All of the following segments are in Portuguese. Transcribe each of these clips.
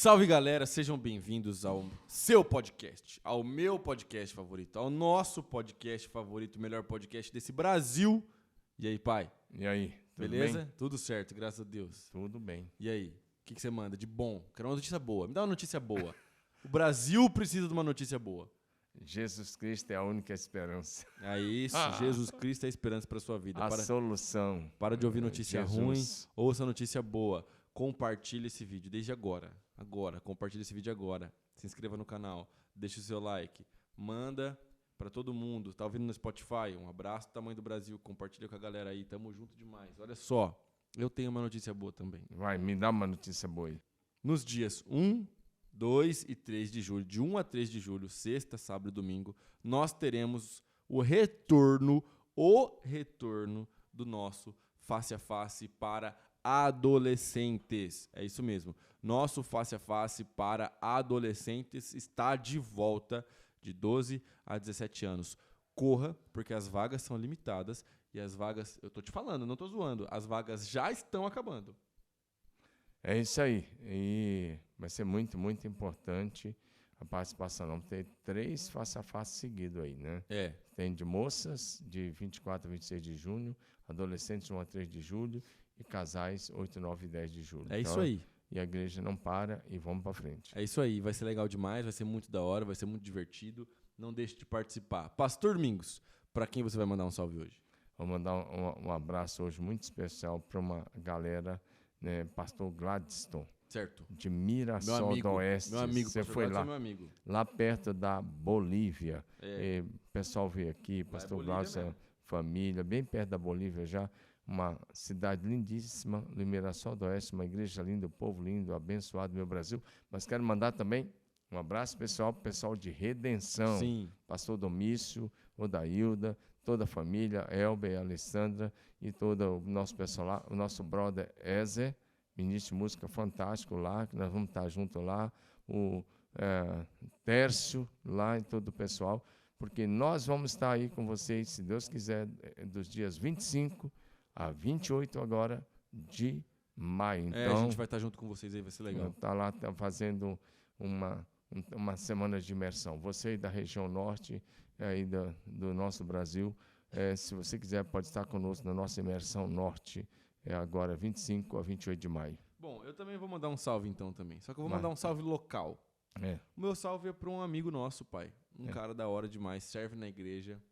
Salve, galera, sejam bem-vindos ao seu podcast, ao meu podcast favorito, ao nosso podcast favorito, o melhor podcast desse Brasil. E aí, pai? E aí, tudo beleza? bem? Tudo certo, graças a Deus. Tudo bem. E aí, o que você manda de bom? Quero uma notícia boa, me dá uma notícia boa. O Brasil precisa de uma notícia boa. Jesus Cristo é a única esperança. É isso, Jesus Cristo é a esperança para sua vida. A solução. Para de ouvir notícia Jesus. ruim, ouça notícia boa. Compartilhe esse vídeo desde agora. Compartilhe esse vídeo agora. Se inscreva no canal, deixe o seu like. Manda para todo mundo. Tá ouvindo no Spotify? Um abraço do tamanho do Brasil. Compartilha com a galera aí. Tamo junto demais. Olha só, eu tenho uma notícia boa também. Vai, me dá uma notícia boa aí. Nos dias 1, 2 e 3 de julho, de 1 a 3 de julho, sexta, sábado e domingo, nós teremos o retorno do nosso Face a Face para adolescentes. É isso mesmo. Nosso Face a Face para adolescentes está de volta de 12 a 17 anos. Corra, porque as vagas são limitadas e as vagas, eu tô te falando, não tô zoando, as vagas já estão acabando. É isso aí. E vai ser muito, muito importante a participação. Vamos ter 3 face a face seguidos aí, né? É. Tem de moças, de 24 a 26 de junho, adolescentes, de 1 a 3 de julho, e casais, 8, 9 e 10 de julho. É isso aí. E a igreja não para e vamos para frente. É isso aí. Vai ser legal demais, vai ser muito da hora, vai ser muito divertido. Não deixe de participar. Pastor Domingos, para quem você vai mandar um salve hoje? Vou mandar um abraço hoje muito especial para uma galera, né, Pastor Gladstone, Certo. de Mirassol do Oeste. Meu amigo, você foi lá, meu amigo. lá perto da Bolívia. É. O pessoal veio aqui, Pastor Gladstone, família, bem perto da Bolívia já. Uma cidade lindíssima, no Mirassol do Oeste, uma igreja linda, um povo lindo, abençoado meu Brasil. Mas quero mandar também um abraço pessoal para o pessoal de Redenção. Sim. Pastor Domício, Odailda, toda a família, Elber, Alessandra e todo o nosso pessoal lá, o nosso brother Ezer, ministro de música fantástico lá, que nós vamos estar junto lá, o Tércio lá e todo o pessoal, porque nós vamos estar aí com vocês, se Deus quiser, dos dias 25 a 28 agora de maio. Então, a gente vai estar junto com vocês aí, vai ser legal. Está lá fazendo uma semana de imersão. Você da região norte aí do nosso Brasil, se você quiser, pode estar conosco na nossa imersão norte, agora 25 a 28 de maio. Bom, eu também vou mandar um salve então também, só que eu vou mandar um salve local. O meu salve é para um amigo nosso, pai. Cara da hora demais, serve na igreja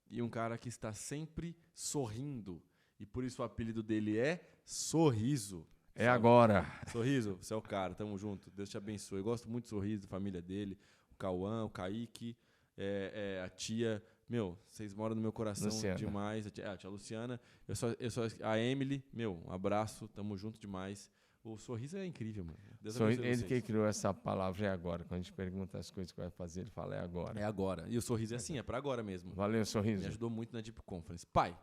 e um cara que está sempre sorrindo. E por isso o apelido dele é Sorriso. É agora. Sorriso, você é o cara, tamo junto. Deus te abençoe. Eu gosto muito do Sorriso, da família dele. O Cauã, o Kaique, a tia. Meu, vocês moram no meu coração Luciana. demais. A tia Luciana. A Emily, meu, um abraço, tamo junto demais. O Sorriso é incrível, mano. Deus abençoe Ele vocês. que criou essa palavra, é agora. Quando a gente pergunta as coisas que vai fazer, ele fala, é agora. É agora. E o Sorriso é assim, é pra agora mesmo. Valeu, Sorriso. Me ajudou muito na Deep Conference. Pai,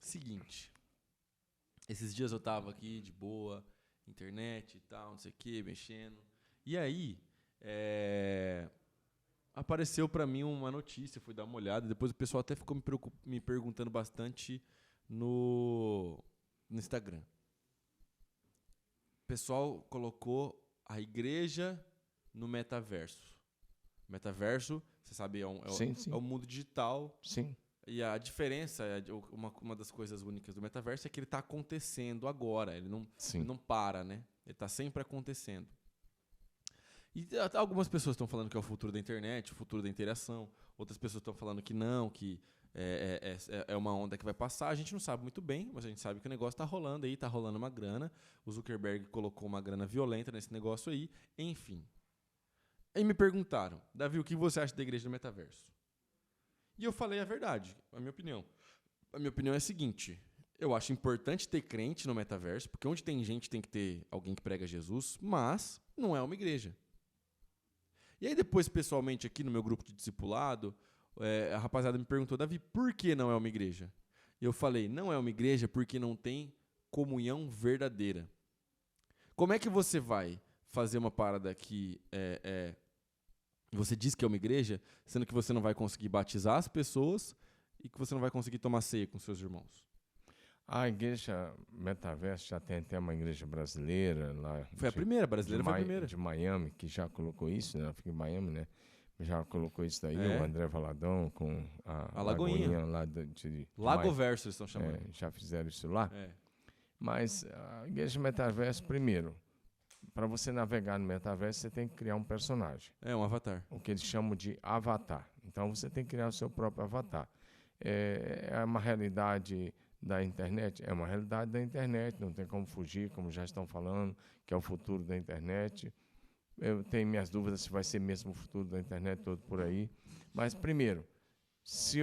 seguinte. Esses dias eu tava aqui de boa, internet e tal, não sei o que, mexendo. E aí, apareceu pra mim uma notícia, fui dar uma olhada. Depois o pessoal até ficou me perguntando bastante no Instagram. O pessoal colocou a igreja no metaverso. Metaverso, você sabe, Sim. é o mundo digital. Sim. E a diferença, uma das coisas únicas do metaverso é que ele está acontecendo agora. Ele não para, né? Ele está sempre acontecendo. E algumas pessoas estão falando que é o futuro da internet, o futuro da interação. Outras pessoas estão falando que não, que é uma onda que vai passar. A gente não sabe muito bem, mas a gente sabe que o negócio está rolando aí, está rolando uma grana. O Zuckerberg colocou uma grana violenta nesse negócio aí. Enfim. Aí me perguntaram, Davi, o que você acha da igreja do metaverso? E eu falei a verdade, a minha opinião. A minha opinião é a seguinte: eu acho importante ter crente no metaverso, porque onde tem gente tem que ter alguém que prega Jesus, mas não é uma igreja. E aí depois, pessoalmente, aqui no meu grupo de discipulado, a rapaziada me perguntou, Davi, por que não é uma igreja? E eu falei, não é uma igreja porque não tem comunhão verdadeira. Como é que você vai fazer uma parada que você diz que é uma igreja, sendo que você não vai conseguir batizar as pessoas e que você não vai conseguir tomar ceia com seus irmãos? A igreja Metaverso já tem até uma igreja brasileira lá. Foi a primeira, brasileira foi a primeira. De Miami, que já colocou isso, né? Fica em Miami, né? Já colocou isso daí, É. o André Valadão com a Lagoinha lá de Lagoverso eles estão chamando. já fizeram isso lá. É. Mas a igreja Metaverso, primeiro, para você navegar no Metaverso, você tem que criar um personagem. É um avatar. O que eles chamam de avatar. Então, você tem que criar o seu próprio avatar. É uma realidade da internet? É uma realidade da internet, não tem como fugir, como já estão falando, que é o futuro da internet. Eu tenho minhas dúvidas se vai ser mesmo o futuro da internet todo por aí. Mas, primeiro, se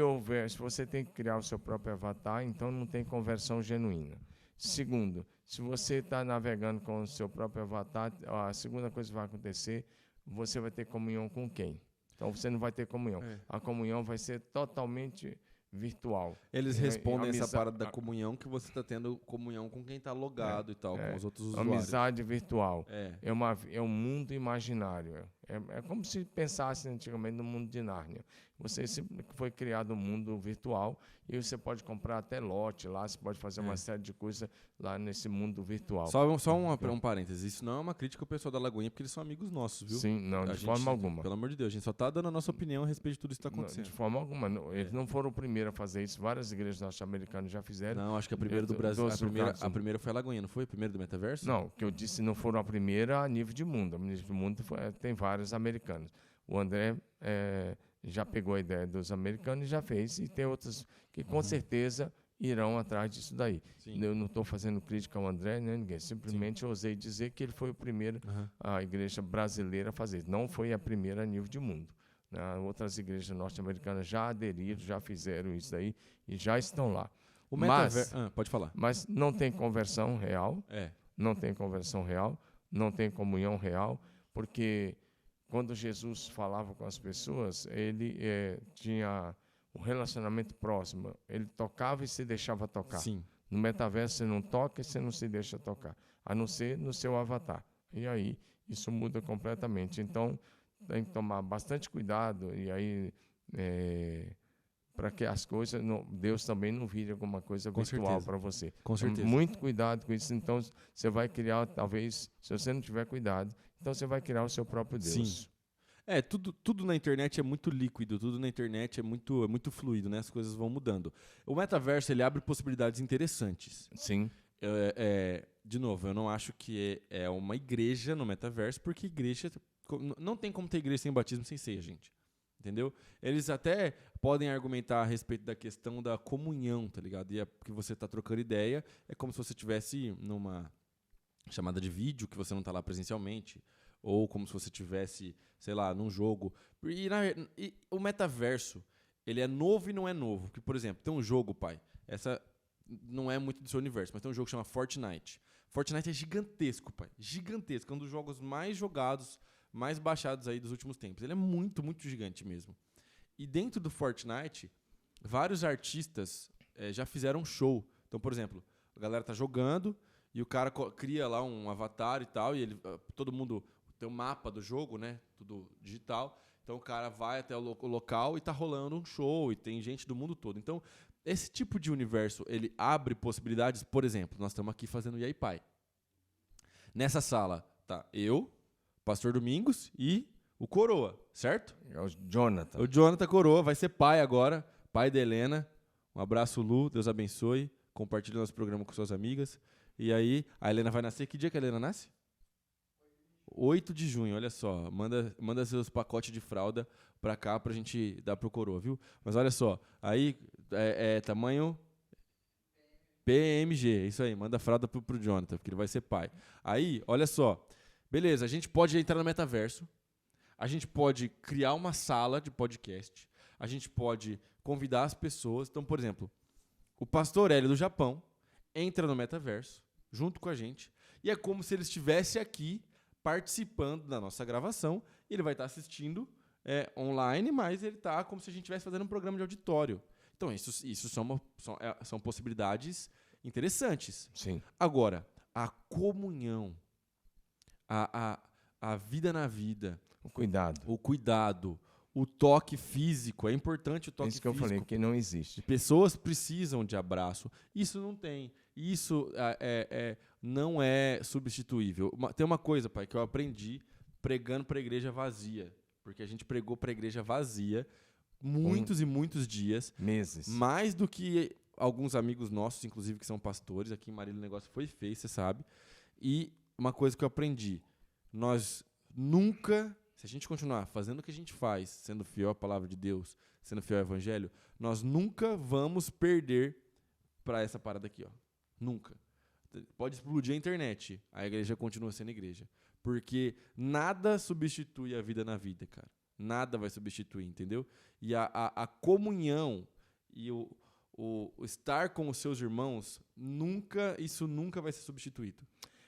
você tem que criar o seu próprio avatar, então não tem conversão genuína. Segundo, se você está navegando com o seu próprio avatar, a segunda coisa que vai acontecer, você vai ter comunhão com quem? Então, você não vai ter comunhão. A comunhão vai ser totalmente virtual. Eles respondem essa parada da comunhão, que você está tendo comunhão com quem está logado e tal, com os outros usuários. Amizade virtual. É um mundo imaginário. É como se pensasse antigamente no mundo de Nárnia. Foi criado um mundo virtual e você pode comprar até lote lá, você pode fazer uma série de coisas lá nesse mundo virtual. Só um parênteses, isso não é uma crítica ao pessoal da Lagoinha, porque eles são amigos nossos, viu? Sim, não, de forma alguma. Pelo amor de Deus, a gente só está dando a nossa opinião a respeito de tudo isso que está acontecendo. De forma alguma. Eles não foram o primeiro a fazer isso, várias igrejas norte-americanas já fizeram. Não, acho que a primeira do Brasil, a primeira foi a Lagoinha, não foi? A primeira do Metaverso? Não, o que eu disse não foram a primeira a nível de mundo. A nível de mundo tem vários americanos. O André já pegou a ideia dos americanos e já fez, e tem outros que com certeza irão atrás disso daí. Sim. Eu não estou fazendo crítica ao André, nem ninguém. Simplesmente ousei dizer que ele foi o primeiro, a igreja brasileira a fazer isso. Não foi a primeira a nível de mundo. Outras igrejas norte-americanas já aderiram, já fizeram isso daí e já estão lá. Pode falar. Mas não tem conversão real, não tem conversão real, não tem comunhão real, porque quando Jesus falava com as pessoas, ele tinha um relacionamento próximo. Ele tocava e se deixava tocar. Sim. No metaverso você não toca e você não se deixa tocar, a não ser no seu avatar. E aí isso muda completamente. Então tem que tomar bastante cuidado e aí para que as coisas, Deus também não vire alguma coisa virtual para você. Com certeza. Muito cuidado com isso. Então você vai criar, talvez, se você não tiver cuidado, então você vai criar o seu próprio Deus. Sim. Tudo na internet é muito líquido, tudo na internet é muito fluido, né? As coisas vão mudando. O metaverso, ele abre possibilidades interessantes. Sim. De novo, eu não acho que é uma igreja no metaverso, porque igreja... Não tem como ter igreja sem batismo, sem ceia, gente. Entendeu? Eles até podem argumentar a respeito da questão da comunhão, tá ligado? E porque você tá trocando ideia, é como se você estivesse numa chamada de vídeo, que você não tá lá presencialmente, ou como se você estivesse, sei lá, num jogo. E o metaverso, ele é novo e não é novo. Porque, por exemplo, tem um jogo, pai, essa não é muito do seu universo, mas tem um jogo que chama Fortnite. Fortnite é gigantesco, pai. Gigantesco. É um dos jogos mais jogados, mais baixados aí dos últimos tempos. Ele é muito, muito gigante mesmo. E dentro do Fortnite, vários artistas já fizeram um show. Então, por exemplo, a galera tá jogando e o cara cria lá um avatar e tal, e todo mundo tem um mapa do jogo, né? Tudo digital. Então o cara vai até o local e tá rolando um show e tem gente do mundo todo. Então, esse tipo de universo, ele abre possibilidades. Por exemplo, nós estamos aqui fazendo Yai Pai. Nessa sala tá eu, Pastor Domingos e o Coroa, certo? É o Jonathan. O Jonathan Coroa vai ser pai agora, pai da Helena. Um abraço, Lu, Deus abençoe. Compartilhe nosso programa com suas amigas. E aí, a Helena vai nascer. Que dia que a Helena nasce? 8 de junho, olha só. Manda seus pacotes de fralda pra cá pra gente dar pro Coroa, viu? Mas olha só, aí tamanho PMG, isso aí. Manda a fralda pro Jonathan, porque ele vai ser pai. Aí, olha só. Beleza, a gente pode entrar no metaverso, a gente pode criar uma sala de podcast, a gente pode convidar as pessoas. Então, por exemplo, o pastor Hélio do Japão entra no metaverso junto com a gente e é como se ele estivesse aqui participando da nossa gravação. Ele vai estar assistindo online, mas ele está como se a gente estivesse fazendo um programa de auditório. Então, isso são possibilidades interessantes. Sim. Agora, a comunhão, a vida na vida, o cuidado, o toque físico. É importante o toque físico. Isso que eu falei, que não existe. Pessoas precisam de abraço. Isso não tem. Isso não é substituível. Tem uma coisa, pai, que eu aprendi pregando para a igreja vazia. Porque a gente pregou para a igreja vazia muitos e muitos dias. Meses. Mais do que alguns amigos nossos, inclusive, que são pastores. Aqui em Marília o negócio foi feio, você sabe. E uma coisa que eu aprendi. Nós nunca, se a gente continuar fazendo o que a gente faz, sendo fiel à palavra de Deus, sendo fiel ao evangelho, nós nunca vamos perder para essa parada aqui, ó. Nunca. Pode explodir a internet, a igreja continua sendo igreja. Porque nada substitui a vida na vida, cara. Nada vai substituir, entendeu? E a comunhão e o estar com os seus irmãos, isso nunca vai ser substituído.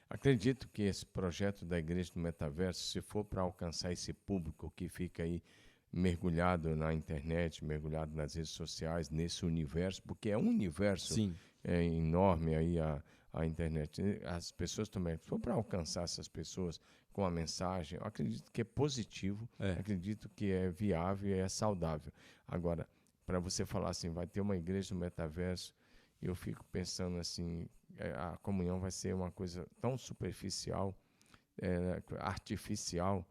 Acredito que esse projeto da Igreja do Metaverso, se for para alcançar esse público que fica aí mergulhado na internet, mergulhado nas redes sociais, nesse universo, porque é um universo enorme aí a internet. As pessoas também, se for para alcançar essas pessoas com a mensagem, eu acredito que é positivo, acredito que é viável e é saudável. Agora, para você falar assim, vai ter uma igreja no metaverso, eu fico pensando assim, a comunhão vai ser uma coisa tão superficial, artificial,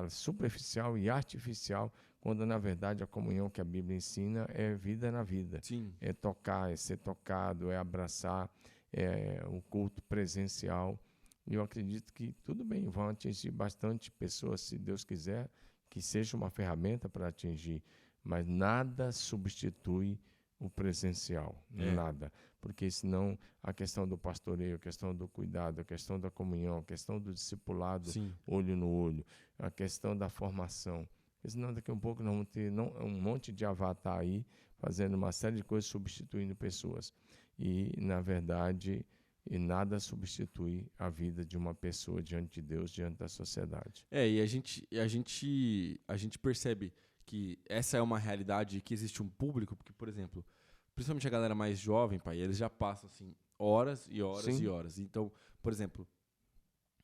superficial e artificial, quando na verdade a comunhão que a Bíblia ensina é vida na vida. Sim. É tocar, é ser tocado, é abraçar, é um culto presencial. E eu acredito que tudo bem, vão atingir bastante pessoas, se Deus quiser, que seja uma ferramenta para atingir, mas nada substitui o presencial, nada. Porque senão a questão do pastoreio, a questão do cuidado, a questão da comunhão, a questão do discipulado, olho no olho, a questão da formação. Porque senão daqui a um pouco nós vamos ter um monte de avatar aí, fazendo uma série de coisas, substituindo pessoas. E, na verdade, nada substitui a vida de uma pessoa diante de Deus, diante da sociedade. E a gente percebe que essa é uma realidade, que existe um público, porque, por exemplo, principalmente a galera mais jovem, pai, eles já passam assim, horas e horas e horas. Então, por exemplo,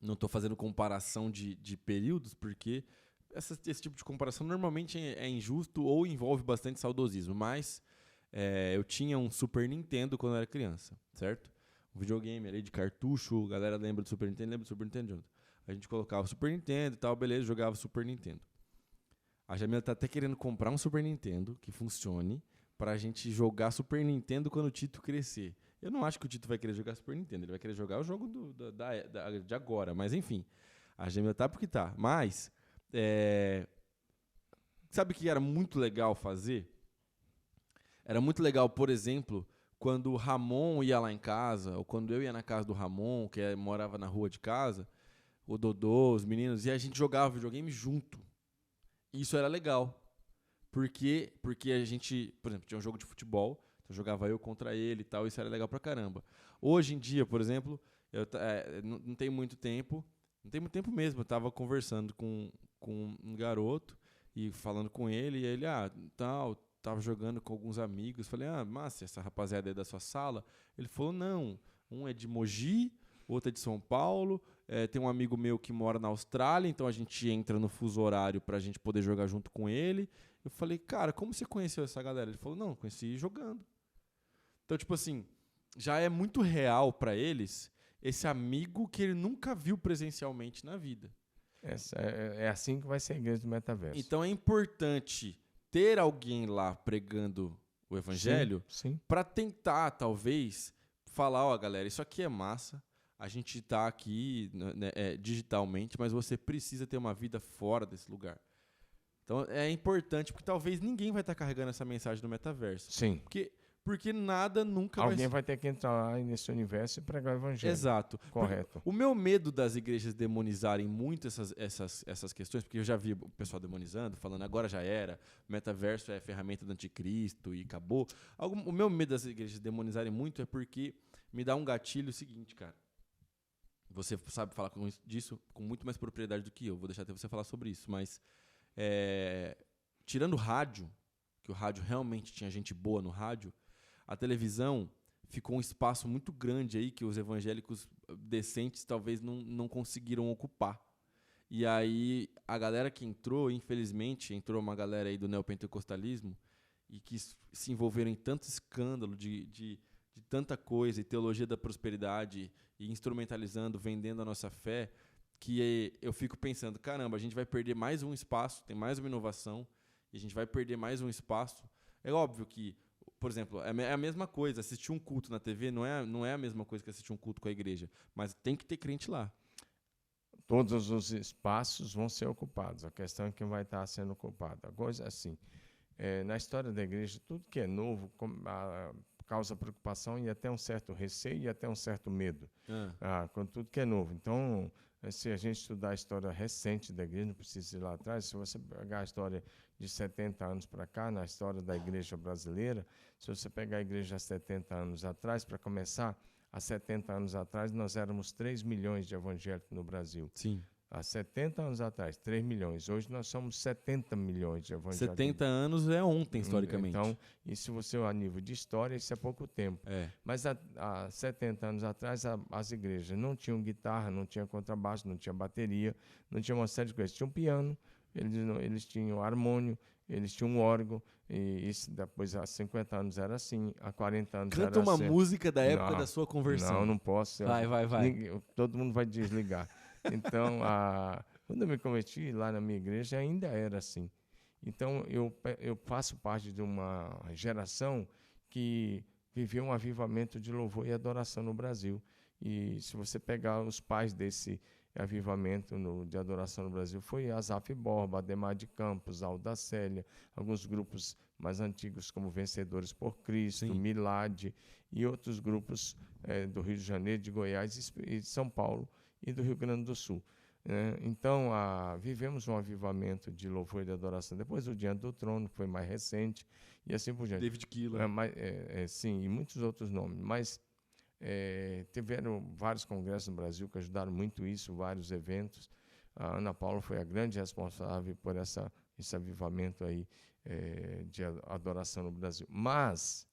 não estou fazendo comparação de períodos, porque esse tipo de comparação normalmente é injusto ou envolve bastante saudosismo, mas eu tinha um Super Nintendo quando eu era criança, certo? Um videogame ali de cartucho, a galera lembra do Super Nintendo, lembra do Super Nintendo. A gente colocava o Super Nintendo e tal, beleza, jogava Super Nintendo. A Jamila tá até querendo comprar um Super Nintendo que funcione pra gente jogar Super Nintendo quando o Tito crescer. Eu não acho que o Tito vai querer jogar Super Nintendo, ele vai querer jogar o jogo de agora, mas enfim. A Jamila tá porque tá. Mas, sabe o que era muito legal fazer? Era muito legal, por exemplo, quando o Ramon ia lá em casa, ou quando eu ia na casa do Ramon, que morava na rua de casa, o Dodô, os meninos, e a gente jogava videogame junto. Isso era legal. Porque a gente, por exemplo, tinha um jogo de futebol, então jogava eu contra ele e tal, isso era legal pra caramba. Hoje em dia, por exemplo, eu não tenho muito tempo, não tem muito tempo mesmo, eu tava conversando com um garoto e falando com ele, e ele, tava jogando com alguns amigos, falei, Márcia, essa rapaziada é da sua sala? Ele falou, não, um é de Mogi, outro é de São Paulo, tem um amigo meu que mora na Austrália, então a gente entra no fuso horário pra gente poder jogar junto com ele. Eu falei, cara, como você conheceu essa galera? Ele falou, não, conheci jogando. Então, tipo assim, já é muito real pra eles esse amigo que ele nunca viu presencialmente na vida. É assim que vai ser a igreja do metaverso. Então é importante ter alguém lá pregando o evangelho para tentar, talvez, falar, galera, isso aqui é massa, a gente tá aqui digitalmente, mas você precisa ter uma vida fora desse lugar. Então é importante, porque talvez ninguém vai estar carregando essa mensagem no metaverso. Sim. Porque nada nunca Alguém vai ter que entrar lá nesse universo e pregar o evangelho. Exato. Correto. O meu medo das igrejas demonizarem muito essas questões, porque eu já vi o pessoal demonizando, falando agora já era, metaverso é ferramenta do anticristo e acabou. O meu medo das igrejas demonizarem muito é porque me dá um gatilho seguinte, cara. Você sabe falar disso com muito mais propriedade do que eu. Vou deixar até você falar sobre isso, mas tirando o rádio, que o rádio realmente tinha gente boa no rádio, a televisão ficou um espaço muito grande aí que os evangélicos decentes talvez não conseguiram ocupar. E aí, a galera que entrou, infelizmente, entrou uma galera aí do neopentecostalismo e que se envolveram em tanto escândalo de tanta coisa, e teologia da prosperidade, e instrumentalizando, vendendo a nossa fé, que eu fico pensando, caramba, a gente vai perder mais um espaço, tem mais uma inovação, e a gente vai perder mais um espaço. É óbvio que, por exemplo, é a mesma coisa, assistir um culto na TV não é a mesma coisa que assistir um culto com a igreja, mas tem que ter crente lá. Todos os espaços vão ser ocupados. A questão é quem vai estar sendo ocupado. A coisa é assim, na história da igreja, tudo que é novo causa preocupação e até um certo receio e até um certo medo. Com tudo que é novo. Então, se a gente estudar a história recente da igreja, não precisa ir lá atrás, se você pegar a história de 70 anos para cá, na história da igreja brasileira, se você pegar a igreja há 70 anos atrás, para começar, há 70 anos atrás, nós éramos 3 milhões de evangélicos no Brasil. Sim. Há 70 anos atrás, 3 milhões. Hoje nós somos 70 milhões de evangélicos. 70 anos é ontem, historicamente. Então, e se você a nível de história, isso é pouco tempo. Mas há 70 anos atrás, as igrejas não tinham guitarra, não tinham contrabaixo, não tinha bateria, não tinha uma série de coisas. Tinham piano, eles tinham harmônio, eles tinham um órgão, e isso depois há 50 anos era assim, há 40 anos Canta era uma assim. música da época da sua conversão. Não posso. Vai. Todo mundo vai desligar. Então, quando eu me converti lá na minha igreja, ainda era assim. Então, eu faço parte de uma geração que viveu um avivamento de louvor e adoração no Brasil. E se você pegar os pais desse avivamento de adoração no Brasil, foi Asaf Borba, Ademar de Campos, Alda Célia, alguns grupos mais antigos como Vencedores por Cristo, Sim. Milad e outros grupos do Rio de Janeiro, de Goiás e de São Paulo e do Rio Grande do Sul. Então, vivemos um avivamento de louvor e de adoração. Depois o Diante do Trono, que foi mais recente, e assim por diante. David Keeler. Sim, e muitos outros nomes. Mas tiveram vários congressos no Brasil que ajudaram muito isso, vários eventos. A Ana Paula foi a grande responsável por esse avivamento aí de adoração no Brasil. Mas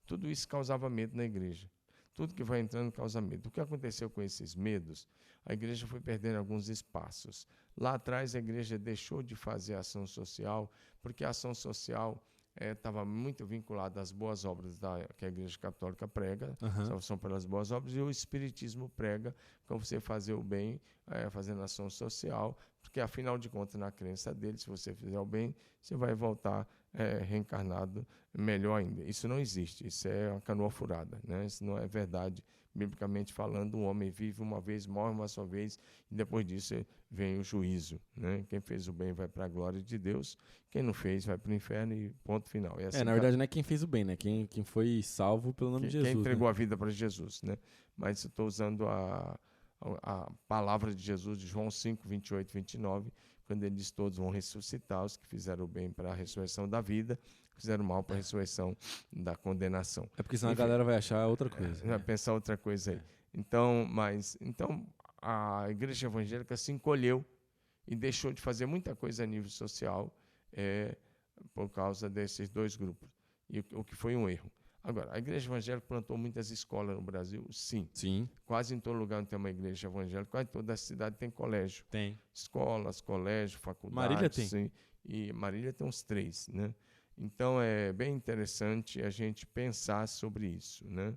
tudo isso causava medo na igreja. Tudo que vai entrando causa medo. O que aconteceu com esses medos? A igreja foi perdendo alguns espaços. Lá atrás, a igreja deixou de fazer ação social, porque a ação social estava muito vinculada às boas obras que a igreja católica prega, são pelas boas obras, e o espiritismo prega como você fazer o bem, fazendo ação social, porque, afinal de contas, na crença dele, se você fizer o bem, você vai voltar reencarnado melhor ainda. Isso não existe, isso é uma canoa furada, né? Isso não é verdade. Biblicamente falando, o homem vive uma vez, morre uma só vez, e depois disso vem o juízo, né? Quem fez o bem vai para a glória de Deus, quem não fez vai para o inferno e ponto final. Assim, na verdade não é quem fez o bem, né? Quem foi salvo pelo nome de Jesus. Quem entregou a vida para Jesus, né? Mas eu estou usando a palavra de Jesus de João 5, 28, 29, quando ele diz: todos vão ressuscitar, os que fizeram o bem para a ressurreição da vida, fizeram mal para a ressurreição da condenação. É porque senão a galera vai achar outra coisa. Vai pensar outra coisa aí. Então, a igreja evangélica se encolheu e deixou de fazer muita coisa a nível social por causa desses dois grupos, e o que foi um erro. Agora, a igreja evangélica plantou muitas escolas no Brasil, sim. Quase em todo lugar tem uma igreja evangélica, quase toda a cidade tem colégio. Tem. Escolas, colégio, faculdades. Marília tem. Sim, e Marília tem uns 3, né? Então, é bem interessante a gente pensar sobre isso, né?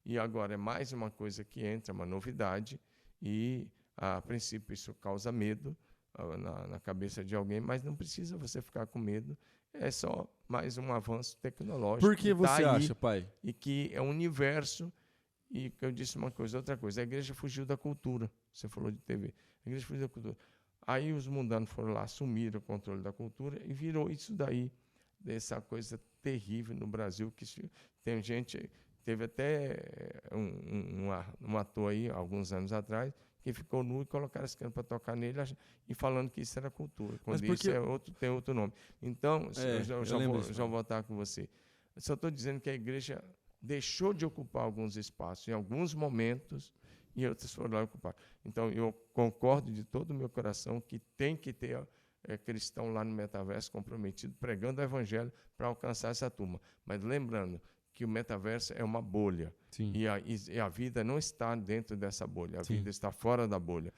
E agora, é mais uma coisa que entra, uma novidade, e, a princípio, isso causa medo na cabeça de alguém, mas não precisa você ficar com medo, é só mais um avanço tecnológico. Por que você acha, pai? E que é um universo, e que eu disse uma coisa, outra coisa, a igreja fugiu da cultura, você falou de TV, a igreja fugiu da cultura. Aí os mundanos foram lá, assumiram o controle da cultura e virou isso daí, dessa coisa terrível no Brasil, que tem gente, teve até um ator aí, alguns anos atrás, que ficou nu e colocaram as câmeras para tocar nele e falando que isso era cultura. Quando isso tem outro nome. Então, eu já vou voltar com você. Só estou dizendo que a igreja deixou de ocupar alguns espaços em alguns momentos e outros foram lá ocupar. Então, eu concordo de todo o meu coração que tem que ter cristão lá no metaverso comprometido, pregando o evangelho para alcançar essa turma. Mas lembrando que o metaverso é uma bolha. E a vida não está dentro dessa bolha, a vida está fora da bolha.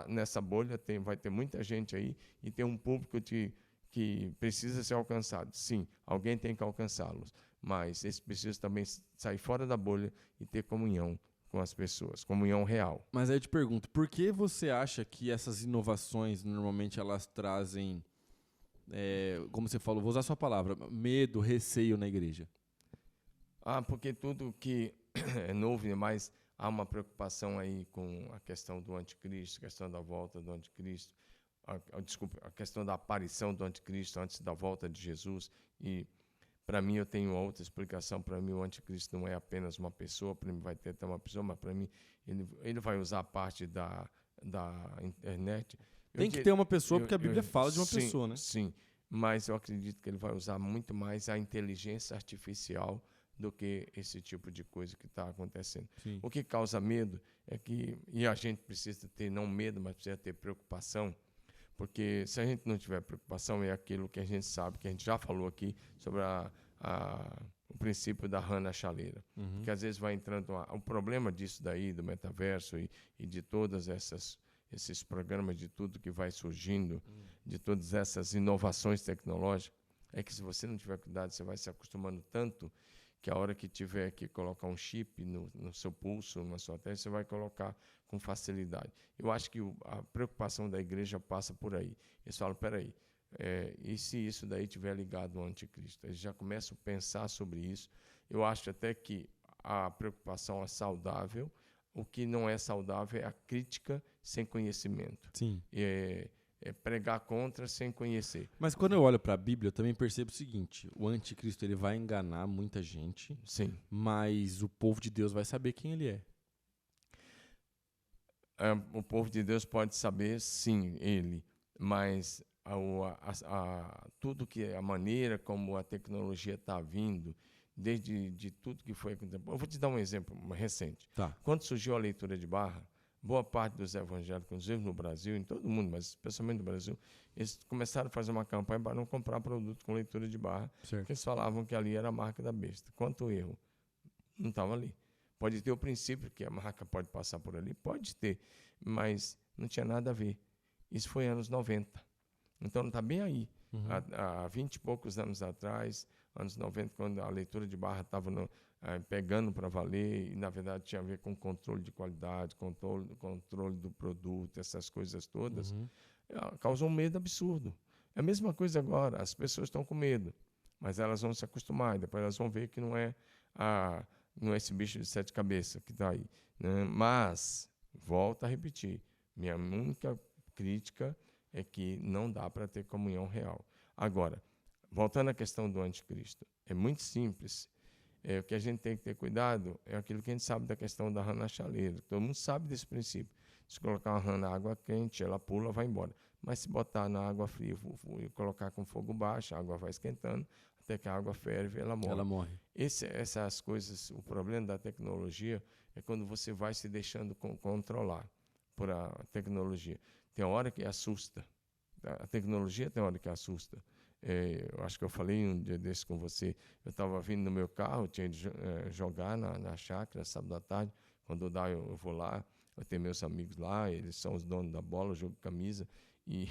nessa bolha vai ter muita gente aí e tem um público que precisa ser alcançado. Sim, alguém tem que alcançá-los, mas eles precisam também sair fora da bolha e ter comunhão com as pessoas, comunhão real. Mas aí eu te pergunto, por que você acha que essas inovações, normalmente elas trazem, como você falou, vou usar a sua palavra, medo, receio na igreja? Porque tudo que é novo, mas há uma preocupação aí com a questão do anticristo, a questão da volta do anticristo, a questão da aparição do anticristo antes da volta de Jesus. E para mim eu tenho outra explicação. Para mim o anticristo não é apenas uma pessoa, para mim vai ter até uma pessoa, mas para mim ele vai usar a parte da internet. Tem que ter uma pessoa, porque a Bíblia fala de uma pessoa, né? Sim, mas eu acredito que ele vai usar muito mais a inteligência artificial do que esse tipo de coisa que está acontecendo. Sim. O que causa medo é que, e a gente precisa ter não medo, mas precisa ter preocupação, porque se a gente não tiver preocupação, é aquilo que a gente sabe, que a gente já falou aqui sobre o princípio da rã na chaleira. Uhum. Que às vezes vai entrando o problema disso daí, do metaverso e de todas esses programas, de tudo que vai surgindo, de todas essas inovações tecnológicas, é que se você não tiver cuidado, você vai se acostumando tanto que a hora que tiver que colocar um chip no seu pulso, na sua testa, você vai colocar com facilidade. Eu acho que a preocupação da igreja passa por aí. Eles falam, peraí, e se isso daí estiver ligado ao anticristo? Eles já começam a pensar sobre isso. Eu acho até que a preocupação é saudável. O que não é saudável é a crítica sem conhecimento. Sim. É pregar contra sem conhecer. Mas quando eu olho para a Bíblia, eu também percebo o seguinte: o anticristo ele vai enganar muita gente, Sim. Mas o povo de Deus vai saber quem ele é. O povo de Deus pode saber, sim, ele, mas tudo que a maneira como a tecnologia está vindo, desde de tudo que foi. Eu vou te dar um exemplo recente. Tá. Quando surgiu a leitura de barra, boa parte dos evangélicos, inclusive no Brasil, em todo mundo, mas especialmente no Brasil, eles começaram a fazer uma campanha para não comprar produto com leitura de barra, porque eles falavam que ali era a marca da besta. Quanto erro, não estava ali. Pode ter o princípio que a marca pode passar por ali, pode ter, mas não tinha nada a ver. Isso foi anos 90. Então não está bem aí. Uhum. Há 20 e poucos anos atrás, anos 90, quando a leitura de barra estava pegando para valer, e na verdade tinha a ver com controle de qualidade, controle do produto, essas coisas todas, causou um medo absurdo. É a mesma coisa agora, as pessoas estão com medo, mas elas vão se acostumar, e depois elas vão ver que não é esse bicho de 7 cabeças que está aí. Né? Mas, volto a repetir, minha única crítica é que não dá para ter comunhão real. Agora, voltando à questão do anticristo, é muito simples. O que a gente tem que ter cuidado é aquilo que a gente sabe da questão da rã na chaleira. Todo mundo sabe desse princípio. Se colocar uma rã na água quente, ela pula, vai embora. Mas se botar na água fria e colocar com fogo baixo, a água vai esquentando, até que a água ferve, ela morre. Essas coisas, o problema da tecnologia é quando você vai se deixando controlar por a tecnologia. Tem hora que assusta. A tecnologia tem hora que assusta. Eu acho que eu falei um dia desse com você. Eu estava vindo no meu carro, tinha de jogar na chácara, sábado à tarde. Quando dá, eu vou lá. Eu tenho meus amigos lá, eles são os donos da bola, eu jogo camisa. E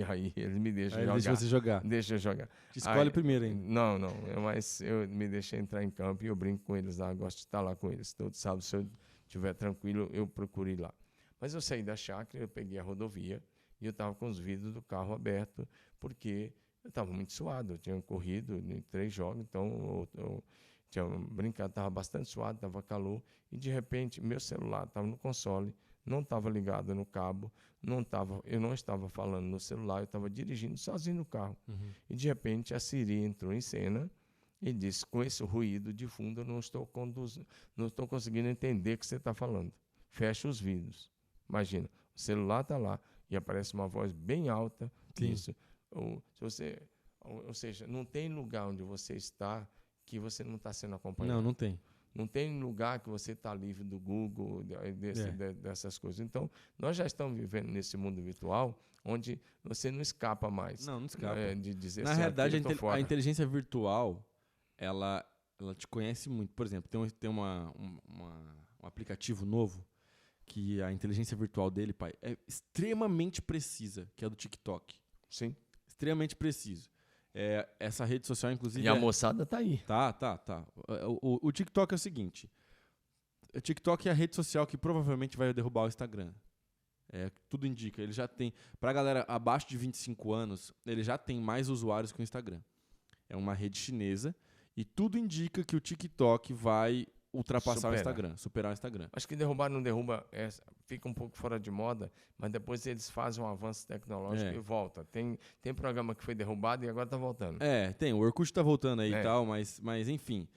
aí eles me deixam jogar. Deixa você jogar. Deixa eu jogar. Te escolhe primeiro ainda. Não. Mas eu me deixei entrar em campo e eu brinco com eles lá. Gosto de estar lá com eles. Todo sábado, se eu estiver tranquilo, eu procuro ir lá. Mas eu saí da chácara, eu peguei a rodovia e eu estava com os vidros do carro abertos, porque eu estava muito suado. Eu tinha corrido em 3 jogos, então eu tinha brincado, estava bastante suado, estava calor. E de repente, meu celular estava no console, não estava ligado no cabo, eu não estava falando no celular, eu estava dirigindo sozinho no carro. E de repente a Siri entrou em cena e disse: com esse ruído de fundo eu não estou conseguindo entender o que você está falando. Fecha os vidros. Imagina, o celular está lá e aparece uma voz bem alta. Isso. Ou seja, não tem lugar onde você está que você não está sendo acompanhado. Não tem. Não tem lugar que você está livre do Google, dessas coisas. Então, nós já estamos vivendo nesse mundo virtual onde você não escapa mais. Não escapa. De dizer Na assim, realidade, a inteligência virtual, ela te conhece muito. Por exemplo, tem um aplicativo novo que a inteligência virtual dele, pai, é extremamente precisa, que é a do TikTok. Sim. Extremamente preciso. Essa rede social, inclusive... E a moçada tá aí. Tá. O TikTok é o seguinte. O TikTok é a rede social que provavelmente vai derrubar o Instagram. Tudo indica. Ele já tem... Pra galera abaixo de 25 anos, ele já tem mais usuários que o Instagram. É uma rede chinesa e tudo indica que o TikTok vai ultrapassar o Instagram, superar o Instagram. Acho que derrubar não derruba, fica um pouco fora de moda, mas depois eles fazem um avanço tecnológico e volta. Tem programa que foi derrubado e agora está voltando. Tem. O Orkut está voltando aí e tal, mas enfim.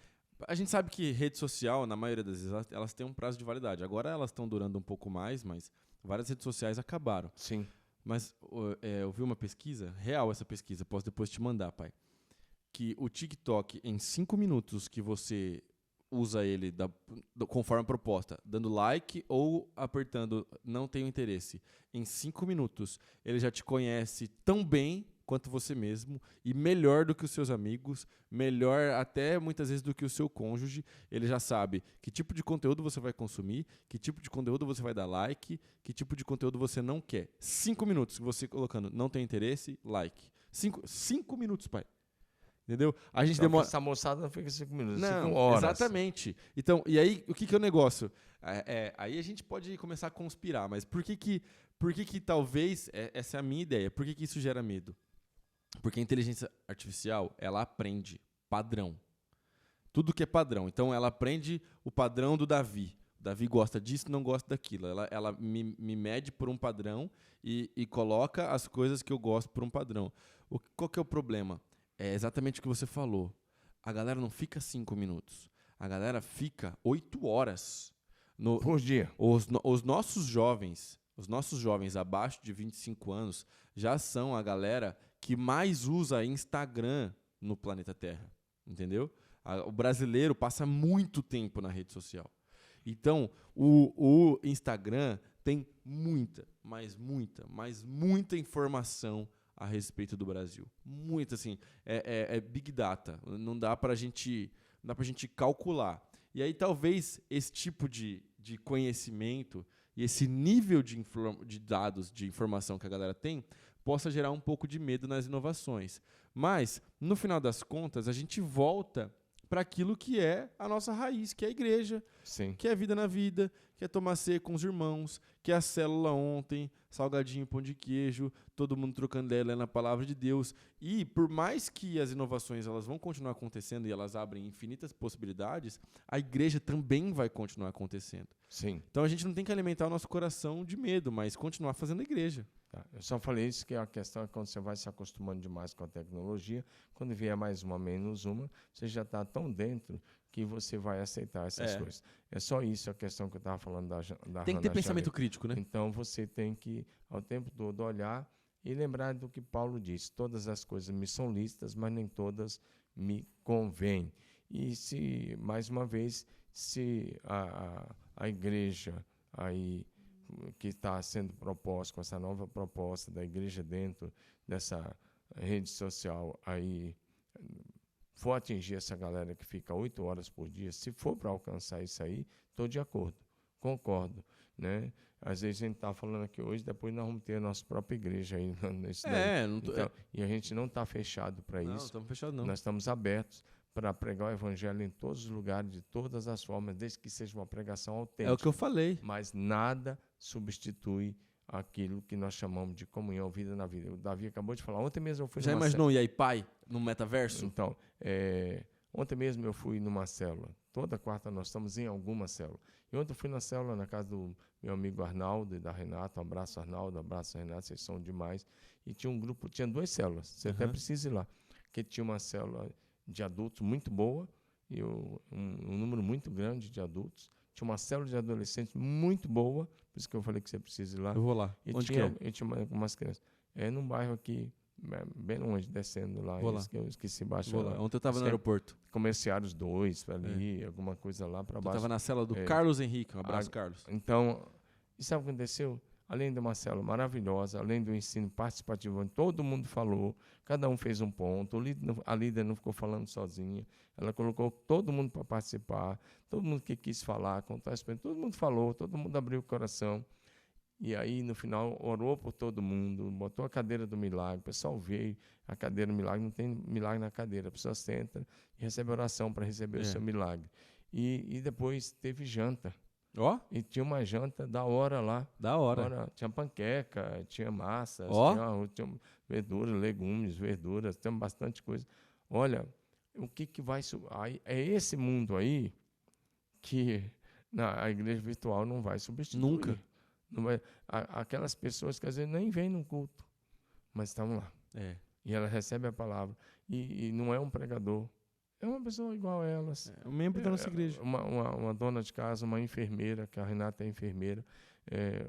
A gente sabe que rede social, na maioria das vezes, elas têm um prazo de validade. Agora elas estão durando um pouco mais, mas várias redes sociais acabaram. Sim. Mas eu vi uma pesquisa, real essa pesquisa, posso depois te mandar, pai, que o TikTok, em 5 minutos que você usa ele conforme a proposta, dando like ou apertando não tenho interesse, em 5 minutos ele já te conhece tão bem quanto você mesmo e melhor do que os seus amigos, melhor até muitas vezes do que o seu cônjuge. Ele já sabe que tipo de conteúdo você vai consumir, que tipo de conteúdo você vai dar like, que tipo de conteúdo você não quer. 5 minutos você colocando não tem interesse, like. 5 minutos, pai. Entendeu? A gente demora... Essa moçada não fica 5 minutos, não, 5 horas. Exatamente. Então, e aí, o que é o negócio? Aí a gente pode começar a conspirar, mas por que talvez, essa é a minha ideia, por que isso gera medo? Porque a inteligência artificial, ela aprende padrão. Tudo que é padrão. Então, ela aprende o padrão do Davi. O Davi gosta disso, não gosta daquilo. Ela me mede por um padrão e coloca as coisas que eu gosto por um padrão. Qual que é o problema? É exatamente o que você falou. A galera não fica 5 minutos. A galera fica 8 horas. Por dia. Os nossos jovens abaixo de 25 anos já são a galera que mais usa Instagram no planeta Terra. Entendeu? O brasileiro passa muito tempo na rede social. Então, o Instagram tem muita informação a respeito do Brasil. Muito, assim, é Big Data. Não dá pra gente calcular. E aí, talvez, esse tipo de conhecimento e esse nível de dados, de informação que a galera tem, possa gerar um pouco de medo nas inovações. Mas, no final das contas, a gente volta para aquilo que é a nossa raiz, que é a igreja, Sim. Que é a vida na vida, que é tomar ceia com os irmãos, que é a célula ontem, salgadinho, pão de queijo, todo mundo trocando ideia na palavra de Deus. E por mais que as inovações elas vão continuar acontecendo e elas abrem infinitas possibilidades, a igreja também vai continuar acontecendo. Sim. Então a gente não tem que alimentar o nosso coração de medo, mas continuar fazendo a igreja. Tá. Eu só falei isso, que a questão é quando você vai se acostumando demais com a tecnologia, quando vier mais uma, menos uma, você já está tão dentro que você vai aceitar essas coisas. É só isso a questão que eu estava falando da tem que ter pensamento crítico, né? Então você tem que, ao tempo todo, olhar e lembrar do que Paulo disse. Todas as coisas me são lícitas, mas nem todas me convêm. E se, mais uma vez, se a igreja aí que está sendo proposta, com essa nova proposta da igreja dentro dessa rede social aí, for atingir essa galera que fica 8 horas por dia, se for para alcançar isso aí, estou de acordo, concordo, né? Às vezes a gente está falando aqui hoje, depois nós vamos ter a nossa própria igreja aí. E a gente não está fechado para isso. Não, estamos fechados não. Nós estamos abertos para pregar o evangelho em todos os lugares, de todas as formas, desde que seja uma pregação autêntica. É o que eu falei. Mas nada substitui aquilo que nós chamamos de comunhão, vida na vida. O Davi acabou de falar. Ontem mesmo eu fui Já imaginou e aí, pai, no metaverso? Então, ontem mesmo eu fui numa célula. Toda quarta nós estamos em alguma célula. E ontem eu fui na célula na casa do meu amigo Arnaldo e da Renata. Um abraço, Arnaldo, um abraço, Renata, vocês são demais. E tinha um grupo, tinha 2 células. Você até precisa ir lá. Porque tinha uma célula de adultos muito boa e um número muito grande de adultos. Tinha uma célula de adolescentes muito boa, por isso que eu falei que você precisa ir lá. Eu vou lá. E onde tinha, que é? E tinha umas crianças. Num bairro aqui, bem longe, descendo lá. Vou lá. Eu esqueci baixo. Vou lá. Ontem eu estava no aeroporto. Comerciários 2, ali, alguma coisa lá para baixo. Eu estava na cela do Carlos Henrique. Um abraço, Carlos. Então, e sabe o que aconteceu? além de uma célula maravilhosa, além do ensino participativo, onde todo mundo falou, cada um fez um ponto, a líder não ficou falando sozinha, ela colocou todo mundo para participar, todo mundo que quis falar, contar a experiência, todo mundo falou, todo mundo abriu o coração. E aí, no final, orou por todo mundo, botou a cadeira do milagre, o pessoal veio, a cadeira do milagre, não tem milagre na cadeira, a pessoa senta e recebe oração para receber o seu milagre. E depois teve janta. Ó. E tinha uma janta da hora lá. Da hora. Tinha panqueca, tinha massas, tinha verduras, legumes, verduras, tinha bastante coisa. Olha, o que vai... É esse mundo aí que a igreja virtual não vai substituir. Nunca. Não vai, aquelas pessoas que às vezes nem vêm no culto, mas estão lá. E ela recebe a palavra. E não é um pregador. É uma pessoa igual a elas. É um membro da nossa igreja. Uma dona de casa, uma enfermeira, que a Renata é enfermeira,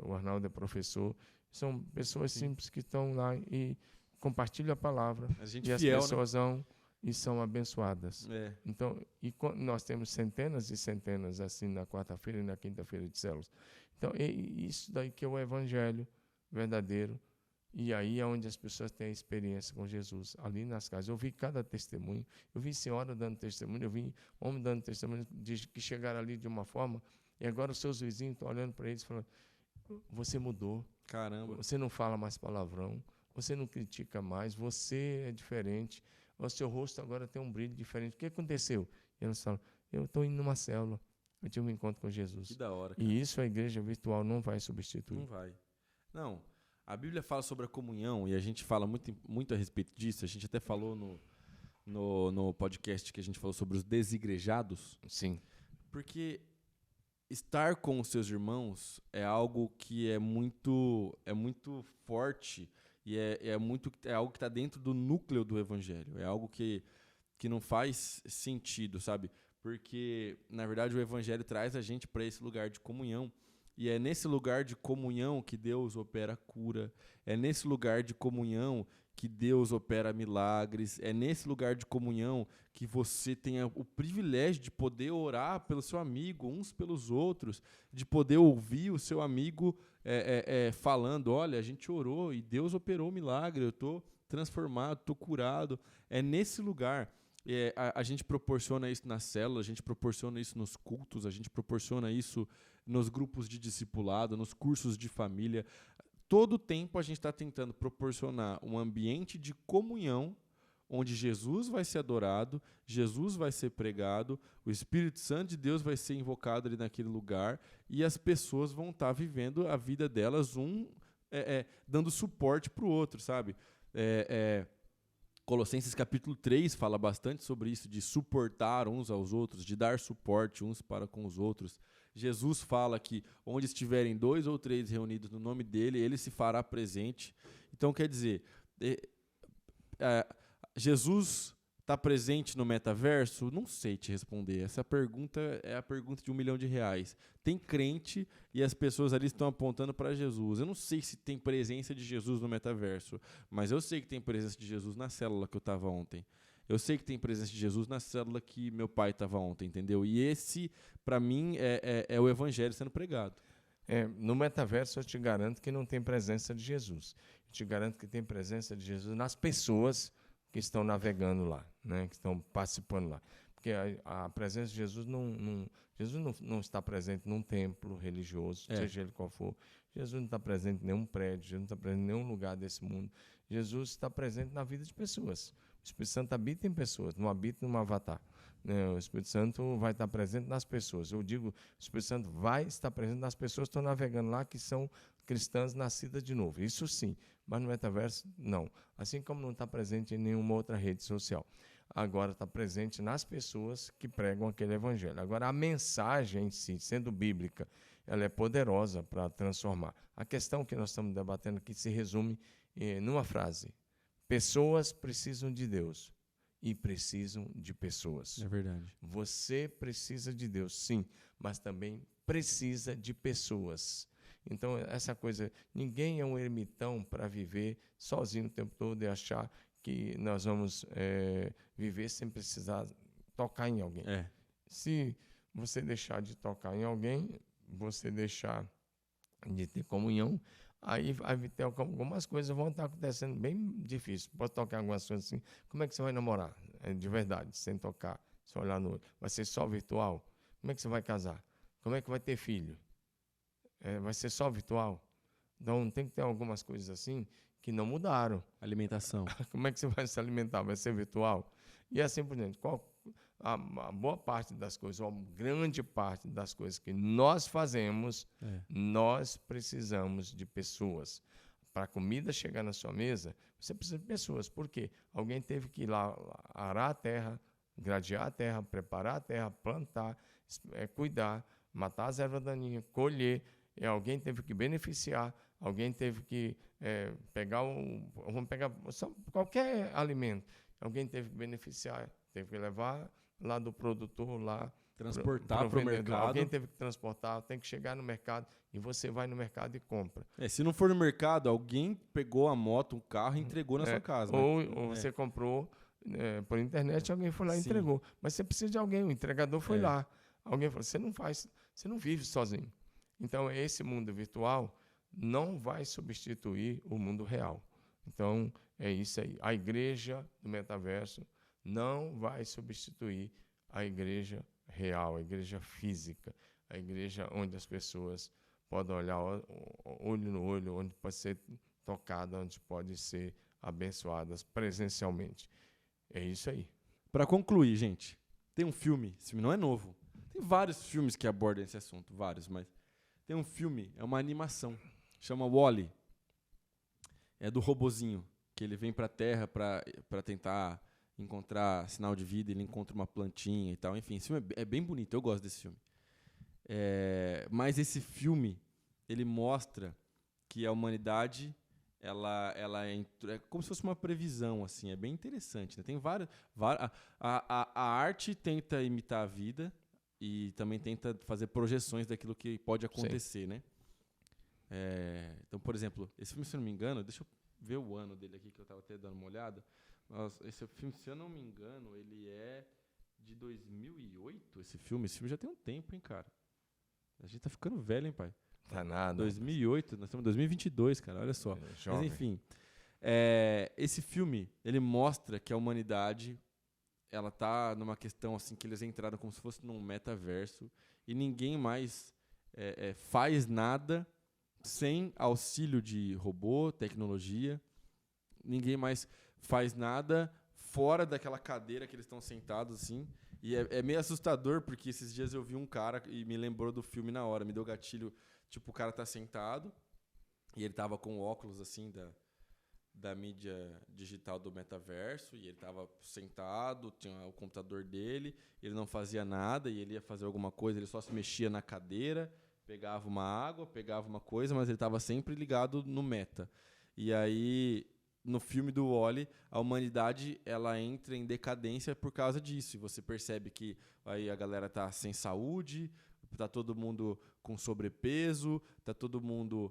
o Arnaldo é professor. São pessoas simples que estão lá e compartilham a palavra. A gente e fiel, as pessoas vão e são abençoadas. Então, nós temos centenas e centenas assim na quarta-feira e na quinta-feira de células. Então, isso daí que é o evangelho verdadeiro. E aí é onde as pessoas têm a experiência com Jesus, ali nas casas. Eu vi cada testemunho, eu vi senhora dando testemunho, eu vi homem dando testemunho, que chegaram ali de uma forma, e agora os seus vizinhos estão olhando para eles e falando, você mudou. Caramba. Você não fala mais palavrão, você não critica mais, você é diferente, o seu rosto agora tem um brilho diferente. O que aconteceu? E eles falam, eu estou indo numa célula, eu tive um encontro com Jesus. Que da hora, cara. E isso a igreja virtual não vai substituir. Não vai. Não. A Bíblia fala sobre a comunhão e a gente fala muito a respeito disso. A gente até falou no podcast que a gente falou sobre os desigrejados. Sim. Porque estar com os seus irmãos é algo que é muito forte e é algo que está dentro do núcleo do evangelho. É algo que não faz sentido, sabe? Porque, na verdade, o evangelho traz a gente para esse lugar de comunhão. E é nesse lugar de comunhão que Deus opera cura. É nesse lugar de comunhão que Deus opera milagres. É nesse lugar de comunhão que você tem o privilégio de poder orar pelo seu amigo, uns pelos outros, de poder ouvir o seu amigo falando, olha, a gente orou e Deus operou o milagre, eu estou transformado, estou curado. É nesse lugar. A gente proporciona isso na célula, a gente proporciona isso nos cultos, a gente proporciona isso nos grupos de discipulado, nos cursos de família. Todo o tempo a gente está tentando proporcionar um ambiente de comunhão onde Jesus vai ser adorado, Jesus vai ser pregado, o Espírito Santo de Deus vai ser invocado ali naquele lugar e as pessoas vão estar vivendo a vida delas, dando suporte para o outro, sabe? Colossenses capítulo 3 fala bastante sobre isso, de suportar uns aos outros, de dar suporte uns para com os outros. Jesus fala que onde estiverem 2 ou 3 reunidos no nome dele, ele se fará presente. Então, quer dizer, Jesus está presente no metaverso? Não sei te responder. Essa pergunta é a pergunta de R$1 milhão. Tem crente e as pessoas ali estão apontando para Jesus. Eu não sei se tem presença de Jesus no metaverso, mas eu sei que tem presença de Jesus na célula que eu estava ontem. Eu sei que tem presença de Jesus na célula que meu pai estava ontem, entendeu? E esse, para mim, é o evangelho sendo pregado. No metaverso, eu te garanto que não tem presença de Jesus. Eu te garanto que tem presença de Jesus nas pessoas que estão navegando lá, né? Que estão participando lá. Porque a presença de Jesus Jesus não está presente num templo religioso, seja ele qual for. Jesus não está presente em nenhum prédio, Jesus não está presente em nenhum lugar desse mundo. Jesus está presente na vida de pessoas. O Espírito Santo habita em pessoas, não habita num avatar. O Espírito Santo vai estar presente nas pessoas. Eu digo, o Espírito Santo vai estar presente nas pessoas que estão navegando lá, que são cristãs nascidas de novo. Isso sim, mas no metaverso, não. Assim como não está presente em nenhuma outra rede social. Agora está presente nas pessoas que pregam aquele evangelho. Agora, a mensagem em si, sendo bíblica, ela é poderosa para transformar. A questão que nós estamos debatendo aqui se resume numa frase. Pessoas precisam de Deus e precisam de pessoas. É verdade. Você precisa de Deus, sim, mas também precisa de pessoas. Então, essa coisa, ninguém é um ermitão para viver sozinho o tempo todo e achar que nós vamos viver sem precisar tocar em alguém. Se você deixar de tocar em alguém, você deixar de ter comunhão, aí vai ter algumas coisas vão estar acontecendo bem difícil. Pode tocar algumas coisas assim. Como é que você vai namorar? De verdade, sem tocar, sem olhar no olho. Vai ser só virtual? Como é que você vai casar? Como é que vai ter filho? Vai ser só virtual? Então, tem que ter algumas coisas assim que não mudaram. Alimentação. Como é que você vai se alimentar? Vai ser virtual? E assim por diante. A boa parte das coisas, ou a grande parte das coisas que nós fazemos, nós precisamos de pessoas. Para a comida chegar na sua mesa, você precisa de pessoas. Por quê? Alguém teve que ir lá arar a terra, gradear a terra, preparar a terra, plantar, cuidar, matar as ervas daninhas, colher. E alguém teve que beneficiar, alguém teve que vamos pegar qualquer alimento. Alguém teve que beneficiar, teve que levar lá do produtor, lá transportar para o mercado. Alguém teve que transportar, tem que chegar no mercado e você vai no mercado e compra. Se não for no mercado, alguém pegou a moto, um carro e entregou na sua casa. Ou você comprou por internet, alguém foi lá e entregou. Mas você precisa de alguém, o entregador foi lá. Alguém falou, você não vive sozinho. Então, esse mundo virtual não vai substituir o mundo real. Então, é isso aí. A igreja do metaverso não vai substituir a igreja real, a igreja física, a igreja onde as pessoas podem olhar olho no olho, onde pode ser tocada, onde pode ser abençoadas presencialmente. É isso aí. Para concluir, gente, tem um filme, esse filme não é novo. Tem vários filmes que abordam esse assunto, vários, mas tem um filme, é uma animação, chama Wall-E. É do robozinho, que ele vem para a Terra para tentar encontrar sinal de vida, ele encontra uma plantinha e tal. Enfim, esse filme é bem bonito, eu gosto desse filme. Mas esse filme, ele mostra que a humanidade, ela é como se fosse uma previsão, assim, é bem interessante. Né? Tem várias a arte tenta imitar a vida e também tenta fazer projeções daquilo que pode acontecer, né? Então, por exemplo, esse filme, se eu não me engano, deixa eu ver o ano dele aqui, que eu estava até dando uma olhada. Esse filme, se eu não me engano, ele é de 2008, esse filme já tem um tempo, hein, cara? A gente tá ficando velho, hein, pai? Tá nada. 2008, nós estamos em 2022, cara, olha só. Mas, enfim, esse filme, ele mostra que a humanidade, ela tá numa questão, assim, que eles entraram como se fosse num metaverso e ninguém mais faz nada sem auxílio de robô, tecnologia. Ninguém mais faz nada fora daquela cadeira que eles estão sentados, assim. E é meio assustador, porque esses dias eu vi um cara e me lembrou do filme na hora. Me deu gatilho, tipo, o cara tá sentado e ele tava com óculos, assim, da mídia digital do metaverso. E ele tava sentado, tinha o computador dele, ele não fazia nada e ele ia fazer alguma coisa, ele só se mexia na cadeira, pegava uma água, pegava uma coisa, mas ele tava sempre ligado no meta. E aí, no filme do Wall-E, a humanidade ela entra em decadência por causa disso. E você percebe que aí a galera tá sem saúde, tá todo mundo com sobrepeso, tá todo mundo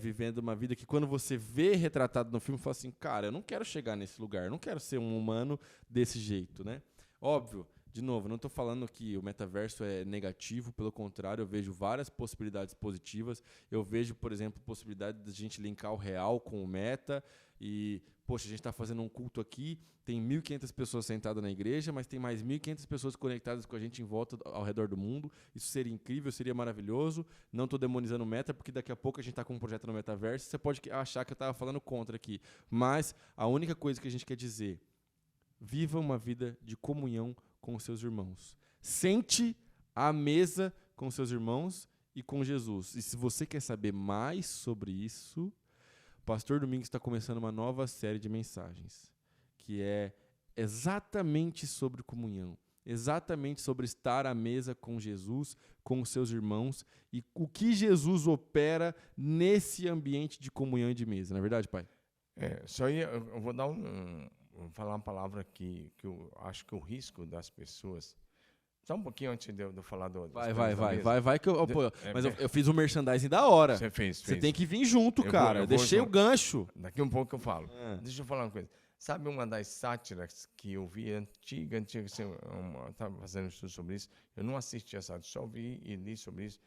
vivendo uma vida que quando você vê retratado no filme, fala assim, cara, eu não quero chegar nesse lugar, eu não quero ser um humano desse jeito, né? Óbvio, de novo, não estou falando que o metaverso é negativo, pelo contrário, eu vejo várias possibilidades positivas. Eu vejo, por exemplo, a possibilidade de a gente linkar o real com o meta e, poxa, a gente está fazendo um culto aqui, tem 1.500 pessoas sentadas na igreja, mas tem mais 1.500 pessoas conectadas com a gente em volta ao redor do mundo. Isso seria incrível, seria maravilhoso. Não estou demonizando o meta, porque daqui a pouco a gente está com um projeto no metaverso, você pode achar que eu estava falando contra aqui. Mas a única coisa que a gente quer dizer, viva uma vida de comunhão com os seus irmãos. Sente à mesa com seus irmãos e com Jesus. E se você quer saber mais sobre isso, o Pastor Domingos está começando uma nova série de mensagens, que é exatamente sobre comunhão, exatamente sobre estar à mesa com Jesus, com os seus irmãos, e o que Jesus opera nesse ambiente de comunhão e de mesa. Não é verdade, pai? Eu vou dar vou falar uma palavra que eu acho que o risco das pessoas... Só um pouquinho antes de eu falar do... Vai que eu... Mas eu fiz um merchandising da hora. Você fez. Você tem que vir junto, cara. Eu deixei o gancho. Daqui um pouco eu falo. Deixa eu falar uma coisa. Sabe uma das sátiras que eu vi antiga, assim, eu estava fazendo um estudo sobre isso, eu não assisti essa sátira, só vi e li sobre isso,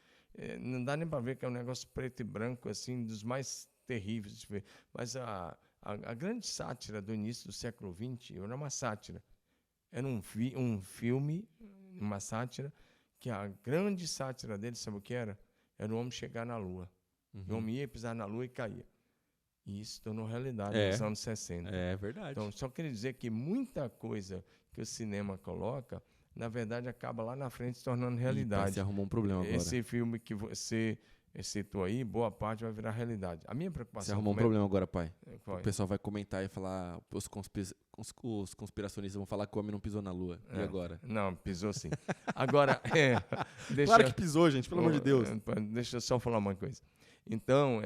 não dá nem para ver que é um negócio preto e branco, assim, dos mais terríveis de ver. Mas a grande sátira do início do século XX era uma sátira. Era um filme, uma sátira, que a grande sátira dele, sabe o que era? Era o homem chegar na Lua. O homem ia pisar na Lua e caía. E isso tornou realidade nos anos 60. É verdade. Então, só queria dizer que muita coisa que o cinema coloca, na verdade, acaba lá na frente se tornando realidade. Você arrumou um problema agora. Esse filme que você citou aí, boa parte vai virar realidade. A minha preocupação... Você arrumou um problema agora, pai. Qual? O pessoal vai comentar e falar, os conspiracionistas vão falar que o homem não pisou na Lua. E agora? Não, pisou sim. Agora, claro que pisou, gente, pelo amor de Deus. Deixa eu só falar uma coisa. Então,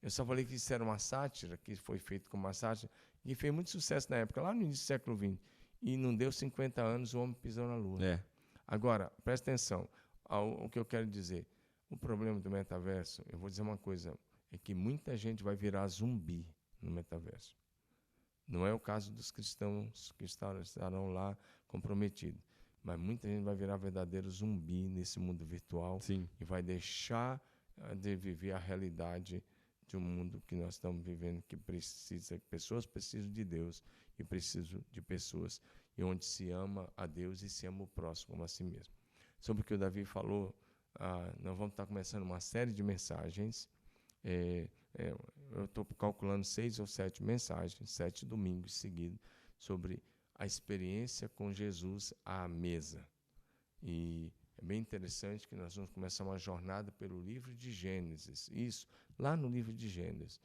eu só falei que isso era uma sátira, que foi feito como uma sátira, e fez muito sucesso na época, lá no início do século XX. E não deu 50 anos, o homem pisou na Lua. Agora, presta atenção, o que eu quero dizer. O problema do metaverso, eu vou dizer uma coisa, é que muita gente vai virar zumbi no metaverso. Não é o caso dos cristãos que estarão lá comprometidos, mas muita gente vai virar verdadeiro zumbi nesse mundo virtual. Sim. E vai deixar de viver a realidade de um mundo que nós estamos vivendo, que pessoas precisam de Deus e precisam de pessoas, e onde se ama a Deus e se ama o próximo como a si mesmo. Sobre o que o Davi falou, nós vamos estar começando uma série de mensagens. Eu estou calculando 6 ou 7 mensagens, 7 domingos seguidos, sobre a experiência com Jesus à mesa. E é bem interessante que nós vamos começar uma jornada pelo livro de Gênesis. Isso, lá no livro de Gênesis,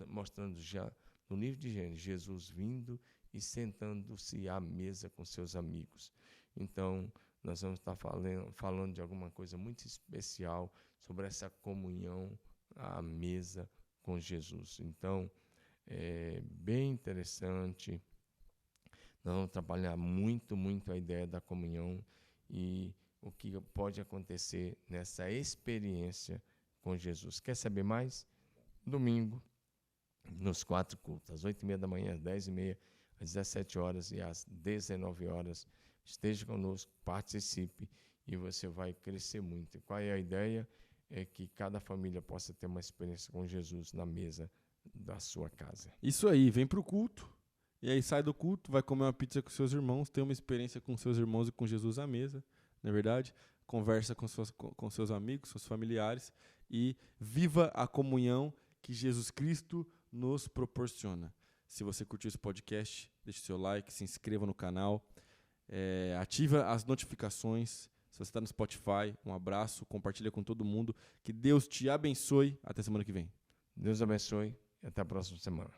mostrando já no livro de Gênesis, Jesus vindo e sentando-se à mesa com seus amigos. Então, nós vamos estar falando de alguma coisa muito especial sobre essa comunhão à mesa com Jesus. Então, é bem interessante. Nós vamos trabalhar muito, muito a ideia da comunhão e o que pode acontecer nessa experiência com Jesus. Quer saber mais? Domingo, nos 4 cultos, às 8h30 da manhã, às 10h30, às 17 horas e às 19 horas. Esteja conosco, participe e você vai crescer muito. E qual é a ideia? É que cada família possa ter uma experiência com Jesus na mesa da sua casa. Isso aí, vem para o culto. E aí sai do culto, vai comer uma pizza com seus irmãos, ter uma experiência com seus irmãos e com Jesus à mesa, não é verdade? Conversa com seus amigos, seus familiares e viva a comunhão que Jesus Cristo nos proporciona. Se você curtiu esse podcast, deixe seu like, se inscreva no canal, ativa as notificações. Se você está no Spotify, um abraço, compartilha com todo mundo. Que Deus te abençoe. Até semana que vem. Deus abençoe e até a próxima semana.